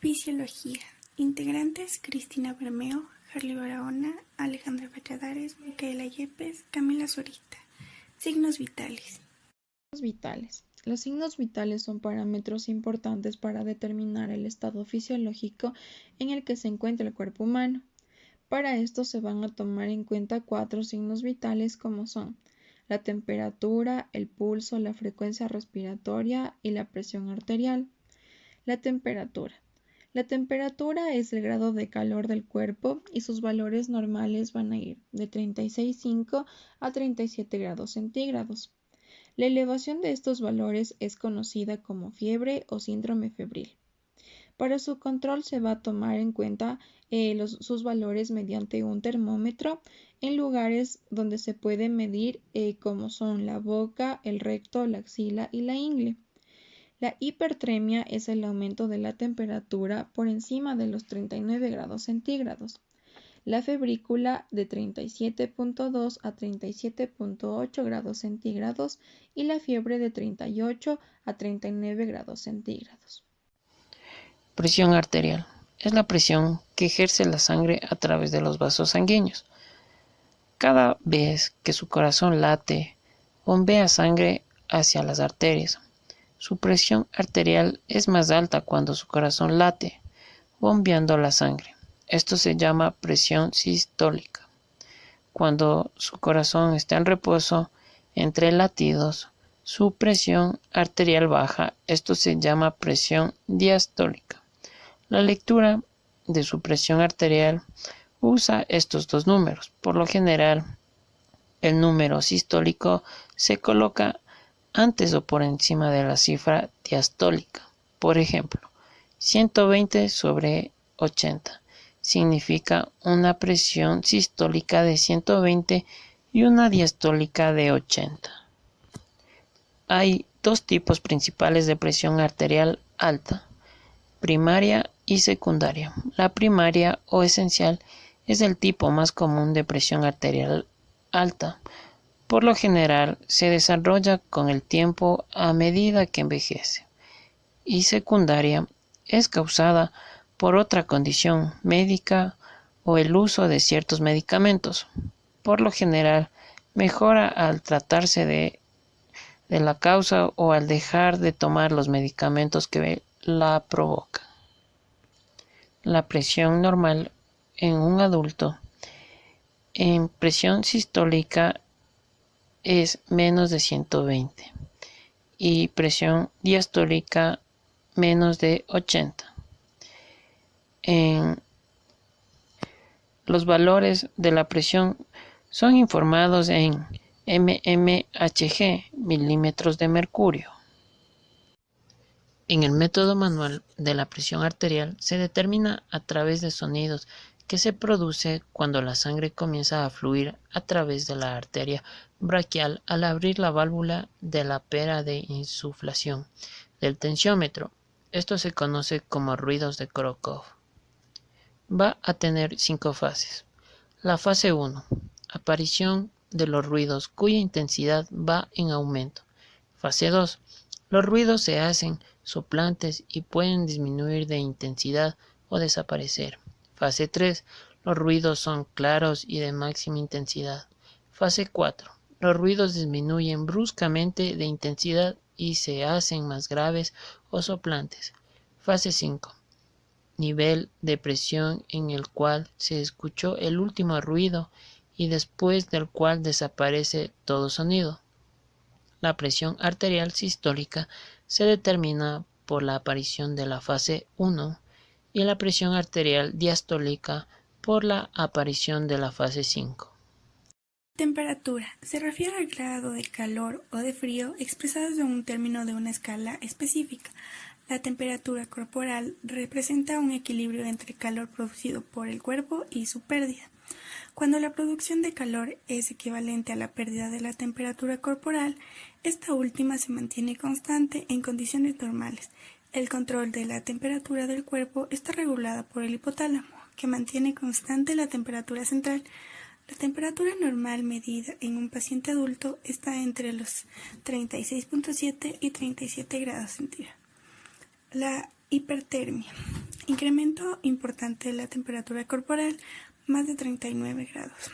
Fisiología. Integrantes: Cristina Bermeo, Harley Barahona, Alejandra Valladares, Micaela Yepes, Camila Zurita. Signos vitales. Vitales. Los signos vitales son parámetros importantes para determinar el estado fisiológico en el que se encuentra el cuerpo humano. Para esto se van a tomar en cuenta 4 signos vitales como son la temperatura, el pulso, la frecuencia respiratoria y la presión arterial. La temperatura. La temperatura es el grado de calor del cuerpo y sus valores normales van a ir de 36,5 a 37 grados centígrados. La elevación de estos valores es conocida como fiebre o síndrome febril. Para su control se va a tomar en cuenta sus valores mediante un termómetro en lugares donde se puede medir como son la boca, el recto, la axila y la ingle. La hipertermia es el aumento de la temperatura por encima de los 39 grados centígrados. La febrícula de 37,2 a 37,8 grados centígrados y la fiebre de 38 a 39 grados centígrados. Presión arterial. Es la presión que ejerce la sangre a través de los vasos sanguíneos. Cada vez que su corazón late, bombea sangre hacia las arterias. Su presión arterial es más alta cuando su corazón late, bombeando la sangre. Esto se llama presión sistólica. Cuando su corazón está en reposo entre latidos, su presión arterial baja. Esto se llama presión diastólica. La lectura de su presión arterial usa estos dos números. Por lo general, el número sistólico se coloca antes o por encima de la cifra diastólica. Por ejemplo, 120/80 significa una presión sistólica de 120 y una diastólica de 80. Hay dos tipos principales de presión arterial alta, primaria y secundaria. La primaria o esencial es el tipo más común de presión arterial alta. Por lo general se desarrolla con el tiempo a medida que envejece. Y secundaria es causada por otra condición médica o el uso de ciertos medicamentos. Por lo general mejora al tratarse de la causa o al dejar de tomar los medicamentos que la provocan. La presión normal en un adulto en presión sistólica es menos de 120 y presión diastólica menos de 80. Los valores de la presión son informados en mmHg, milímetros de mercurio. En el método manual de la presión arterial se determina a través de sonidos que se produce cuando la sangre comienza a fluir a través de la arteria braquial al abrir la válvula de la pera de insuflación del tensiómetro. Esto se conoce como ruidos de Korokov. Va a tener 5 fases. La fase 1. Aparición de los ruidos cuya intensidad va en aumento. Fase 2. Los ruidos se hacen soplantes y pueden disminuir de intensidad o desaparecer. Fase 3. Los ruidos son claros y de máxima intensidad. Fase 4. Los ruidos disminuyen bruscamente de intensidad y se hacen más graves o soplantes. Fase 5. Nivel de presión en el cual se escuchó el último ruido y después del cual desaparece todo sonido. La presión arterial sistólica se determina por la aparición de la fase 1 y la presión arterial diastólica por la aparición de la fase 5. Temperatura. Se refiere al grado de calor o de frío expresado en un término de una escala específica. La temperatura corporal representa un equilibrio entre calor producido por el cuerpo y su pérdida. Cuando la producción de calor es equivalente a la pérdida de la temperatura corporal, esta última se mantiene constante en condiciones normales. El control de la temperatura del cuerpo está regulada por el hipotálamo, que mantiene constante la temperatura central. La temperatura normal medida en un paciente adulto está entre los 36,7 y 37 grados centígrados. La Hipertermia. Incremento importante de la temperatura corporal, más de 39 grados.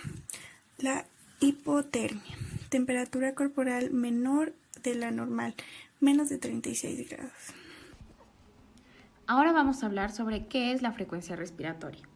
La hipotermia. Temperatura corporal menor de la normal, menos de 36 grados. Ahora vamos a hablar sobre qué es la frecuencia respiratoria.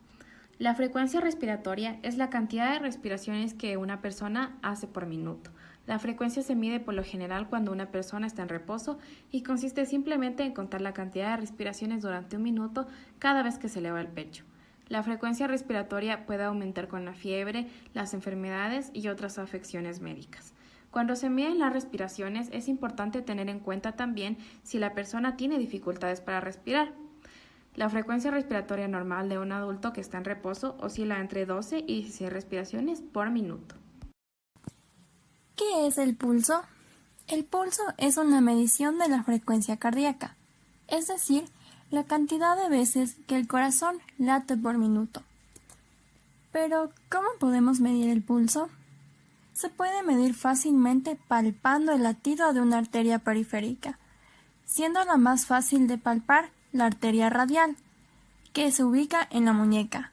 La frecuencia respiratoria es la cantidad de respiraciones que una persona hace por minuto. La frecuencia se mide por lo general cuando una persona está en reposo y consiste simplemente en contar la cantidad de respiraciones durante un minuto cada vez que se eleva el pecho. La frecuencia respiratoria puede aumentar con la fiebre, las enfermedades y otras afecciones médicas. Cuando se miden las respiraciones es importante tener en cuenta también si la persona tiene dificultades para respirar. La frecuencia respiratoria normal de un adulto que está en reposo oscila entre 12 y 16 respiraciones por minuto. ¿Qué es el pulso? El pulso es una medición de la frecuencia cardíaca, es decir, la cantidad de veces que el corazón late por minuto. Pero, ¿cómo podemos medir el pulso? Se puede medir fácilmente palpando el latido de una arteria periférica, siendo la más fácil de palpar la arteria radial, que se ubica en la muñeca.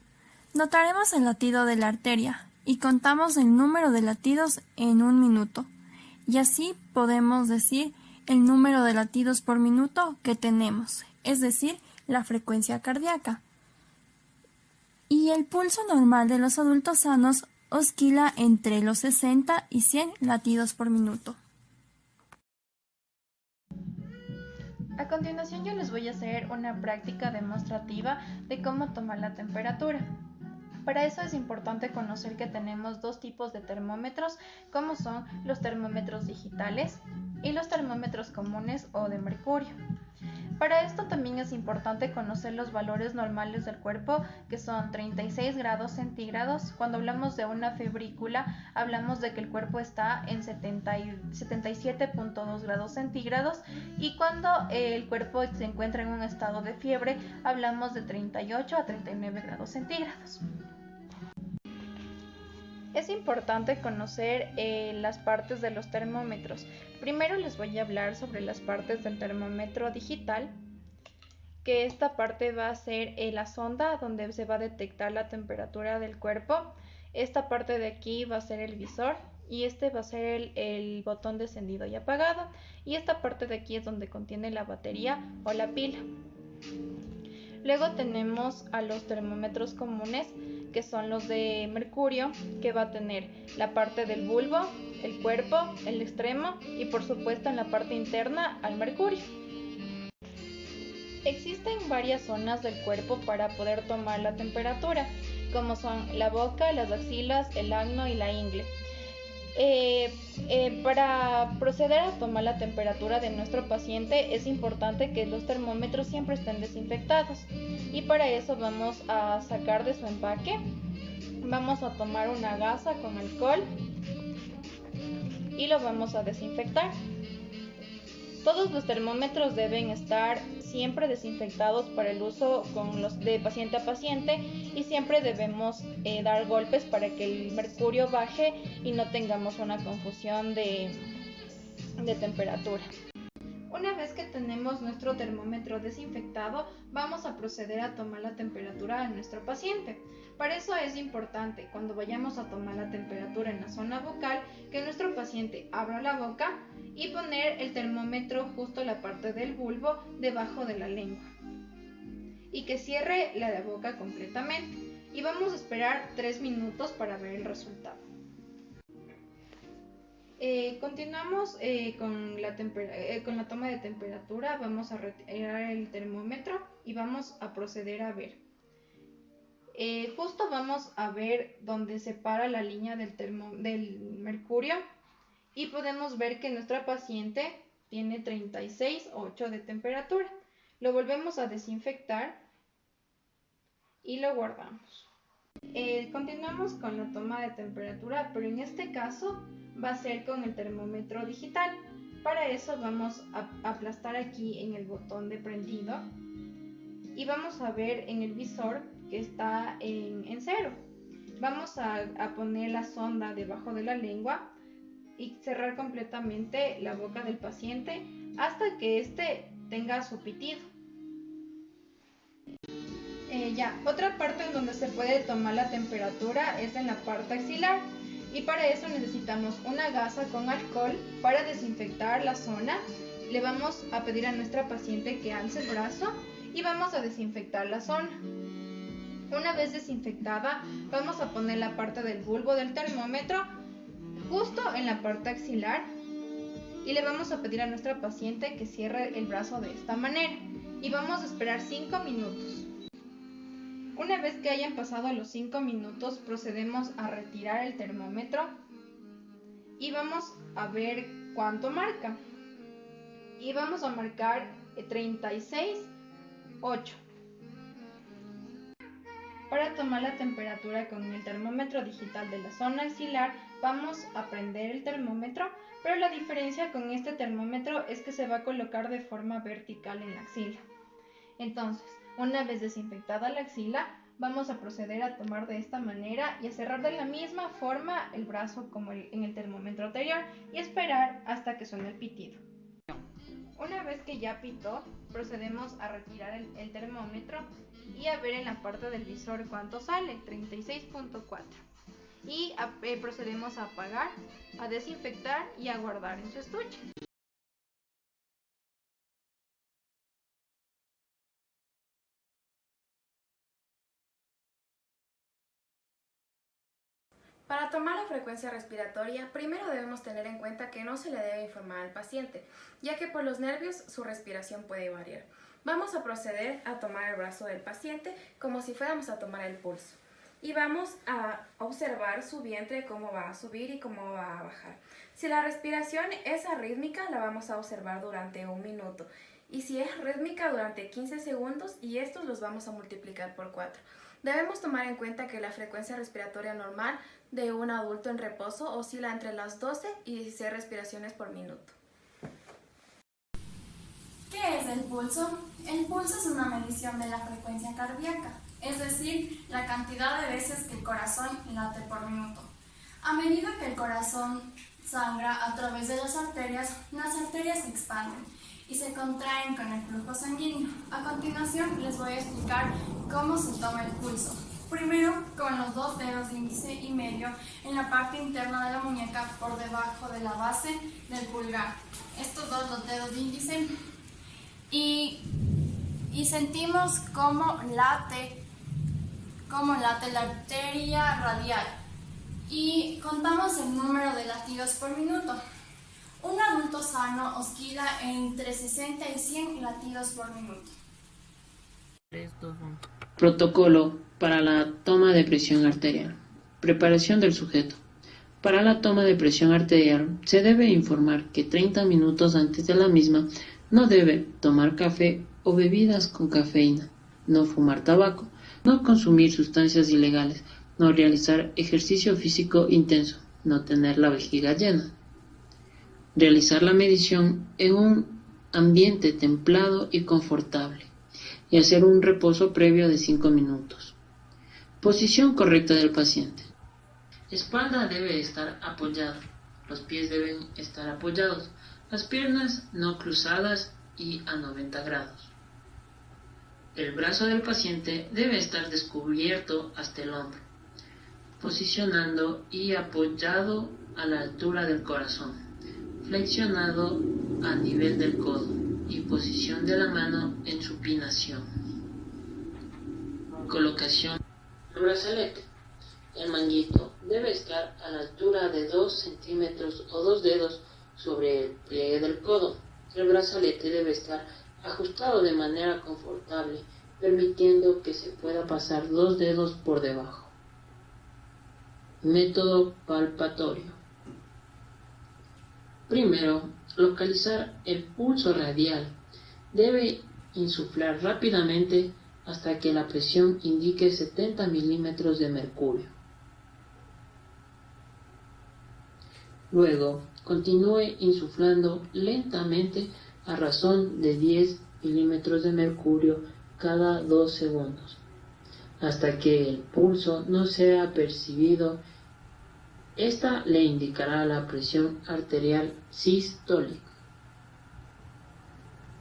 Notaremos el latido de la arteria y contamos el número de latidos en un minuto, y así podemos decir el número de latidos por minuto que tenemos, es decir, la frecuencia cardíaca. Y el pulso normal de los adultos sanos oscila entre los 60 y 100 latidos por minuto. A continuación yo les voy a hacer una práctica demostrativa de cómo tomar la temperatura. Para eso es importante conocer que tenemos dos tipos de termómetros, como son los termómetros digitales y los termómetros comunes o de mercurio. Para esto también es importante conocer los valores normales del cuerpo, que son 36 grados centígrados. Cuando hablamos de una febrícula, hablamos de que el cuerpo está en 77.2 grados centígrados, y cuando el cuerpo se encuentra en un estado de fiebre, hablamos de 38 a 39 grados centígrados. Es importante conocer las partes de los termómetros. Primero les voy a hablar sobre las partes del termómetro digital, que esta parte va a ser la sonda donde se va a detectar la temperatura del cuerpo. Esta parte de aquí va a ser el visor y este va a ser el botón de encendido y apagado, y esta parte de aquí es donde contiene la batería o la pila. Luego tenemos a los termómetros comunes, que son los de mercurio, que va a tener la parte del bulbo, el cuerpo, el extremo y por supuesto en la parte interna al mercurio. Existen varias zonas del cuerpo para poder tomar la temperatura, como son la boca, las axilas, el ano y la ingle. Para proceder a tomar la temperatura de nuestro paciente es importante que los termómetros siempre estén desinfectados, y para eso vamos a sacar de su empaque, vamos a tomar una gasa con alcohol y lo vamos a desinfectar. Todos los termómetros deben estar siempre desinfectados para el uso con los de paciente a paciente, y siempre debemos dar golpes para que el mercurio baje y no tengamos una confusión de temperatura. Una vez que tenemos nuestro termómetro desinfectado, vamos a proceder a tomar la temperatura de nuestro paciente. Para eso es importante, cuando vayamos a tomar la temperatura en la zona bucal, que nuestro paciente abra la boca y poner el termómetro justo la parte del bulbo debajo de la lengua, y que cierre la boca completamente, y vamos a esperar 3 minutos para ver el resultado. Continuamos con la toma de temperatura. Vamos a retirar el termómetro y vamos a proceder a ver. Justo vamos a ver donde separa la línea del mercurio, y podemos ver que nuestra paciente tiene 36,8 de temperatura. Lo volvemos a desinfectar y lo guardamos. Continuamos con la toma de temperatura, pero en este caso va a ser con el termómetro digital. Para eso vamos a aplastar aquí en el botón de prendido y vamos a ver en el visor que está en 0. Vamos a poner la sonda debajo de la lengua y cerrar completamente la boca del paciente hasta que éste tenga su pitido. Otra parte en donde se puede tomar la temperatura es en la parte axilar, y para eso necesitamos una gasa con alcohol para desinfectar la zona. Le vamos a pedir a nuestra paciente que alce el brazo y vamos a desinfectar la zona. Una vez desinfectada, vamos a poner la parte del bulbo del termómetro justo en la parte axilar y le vamos a pedir a nuestra paciente que cierre el brazo de esta manera y vamos a esperar 5 minutos. Una vez que hayan pasado los 5 minutos, procedemos a retirar el termómetro y vamos a ver cuánto marca. Y vamos a marcar 36,8. Para tomar la temperatura con el termómetro digital de la zona axilar, vamos a prender el termómetro, pero la diferencia con este termómetro es que se va a colocar de forma vertical en la axila. Entonces, una vez desinfectada la axila, vamos a proceder a tomar de esta manera y a cerrar de la misma forma el brazo como en el termómetro anterior y esperar hasta que suene el pitido. Una vez que ya pitó, procedemos a retirar el termómetro y a ver en la parte del visor cuánto sale, 36,4. Y procedemos a apagar, a desinfectar y a guardar en su estuche. Para tomar la frecuencia respiratoria, primero debemos tener en cuenta que no se le debe informar al paciente, ya que por los nervios su respiración puede variar. Vamos a proceder a tomar el brazo del paciente como si fuéramos a tomar el pulso. Y vamos a observar su vientre, cómo va a subir y cómo va a bajar. Si la respiración es arrítmica, la vamos a observar durante 1 minuto. Y si es rítmica, durante 15 segundos, y estos los vamos a multiplicar por 4. Debemos tomar en cuenta que la frecuencia respiratoria normal de un adulto en reposo oscila entre las 12 y 16 respiraciones por minuto. ¿Qué es el pulso? El pulso es una medición de la frecuencia cardíaca, es decir, la cantidad de veces que el corazón late por minuto. A medida que el corazón sangra a través de las arterias se expanden y se contraen con el flujo sanguíneo. A continuación les voy a explicar cómo se toma el pulso. Primero, con los 2 dedos índice y medio en la parte interna de la muñeca por debajo de la base del pulgar. Estos los dedos índice y sentimos cómo late la arteria radial y contamos el número de latidos por minuto. Un adulto sano oscila entre 60 y 100 latidos por minuto. 3, 2, 1. Protocolo para la toma de presión arterial. Preparación del sujeto. Para la toma de presión arterial se debe informar que 30 minutos antes de la misma no debe tomar café o bebidas con cafeína, no fumar tabaco, no consumir sustancias ilegales, no realizar ejercicio físico intenso, no tener la vejiga llena. Realizar la medición en un ambiente templado y confortable y hacer un reposo previo de 5 minutos. Posición correcta del paciente. Espalda debe estar apoyada, los pies deben estar apoyados, las piernas no cruzadas y a 90 grados. El brazo del paciente debe estar descubierto hasta el hombro, posicionando y apoyado a la altura del corazón, flexionado a nivel del codo y posición de la mano en supinación. Colocación del brazalete. El manguito debe estar a la altura de 2 centímetros o 2 dedos sobre el pliegue del codo. El brazalete debe estar ajustado de manera confortable, permitiendo que se pueda pasar 2 dedos por debajo. Método palpatorio. Primero, localizar el pulso radial. Debe insuflar rápidamente hasta que la presión indique 70 milímetros de mercurio. Luego, continúe insuflando lentamente a razón de 10 milímetros de mercurio cada 2 segundos, hasta que el pulso no sea percibido. Esta le indicará la presión arterial sistólica.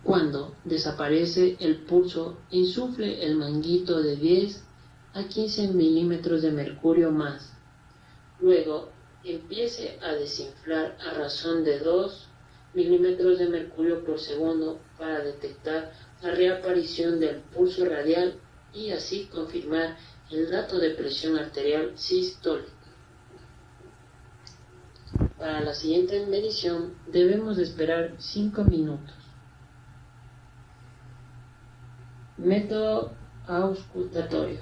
Cuando desaparece el pulso, insufle el manguito de 10 a 15 milímetros de mercurio más. Luego, empiece a desinflar a razón de 2 milímetros de mercurio por segundo para detectar la reaparición del pulso radial y así confirmar el dato de presión arterial sistólica. Para la siguiente medición debemos esperar 5 minutos. Método auscultatorio.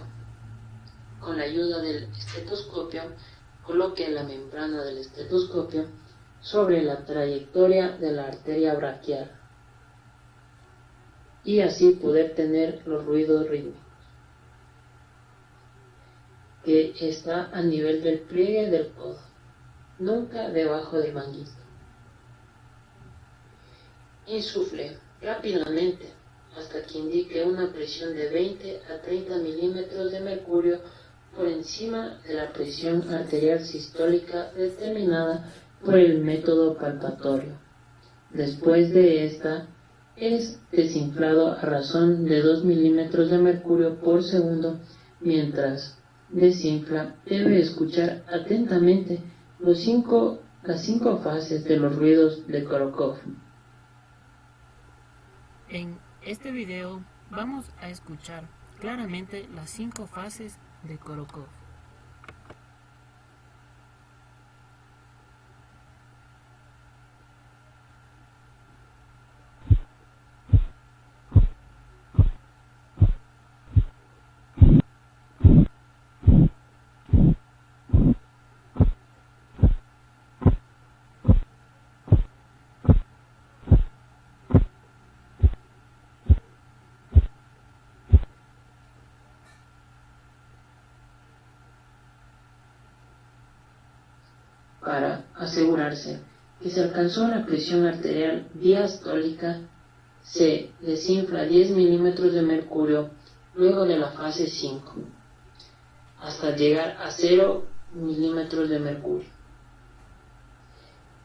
Con la ayuda del estetoscopio, coloque la membrana del estetoscopio sobre la trayectoria de la arteria braquial y así poder tener los ruidos rítmicos, que está a nivel del pliegue del codo, nunca debajo del manguito. Insufle rápidamente hasta que indique una presión de 20 a 30 milímetros de mercurio por encima de la presión arterial sistólica determinada por el método palpatorio. Después de esta, es desinflado a razón de 2 milímetros de mercurio por segundo. Mientras desinfla, debe escuchar atentamente las 5 fases de los ruidos de Korokov. En este video vamos a escuchar claramente las 5 fases de Korokov. Para asegurarse que se alcanzó la presión arterial diastólica, se desinfla 10 milímetros de mercurio luego de la fase 5, hasta llegar a 0 milímetros de mercurio.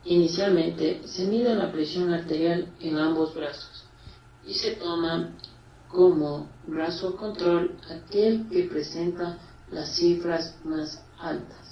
Inicialmente se mide la presión arterial en ambos brazos y se toma como brazo control aquel que presenta las cifras más altas.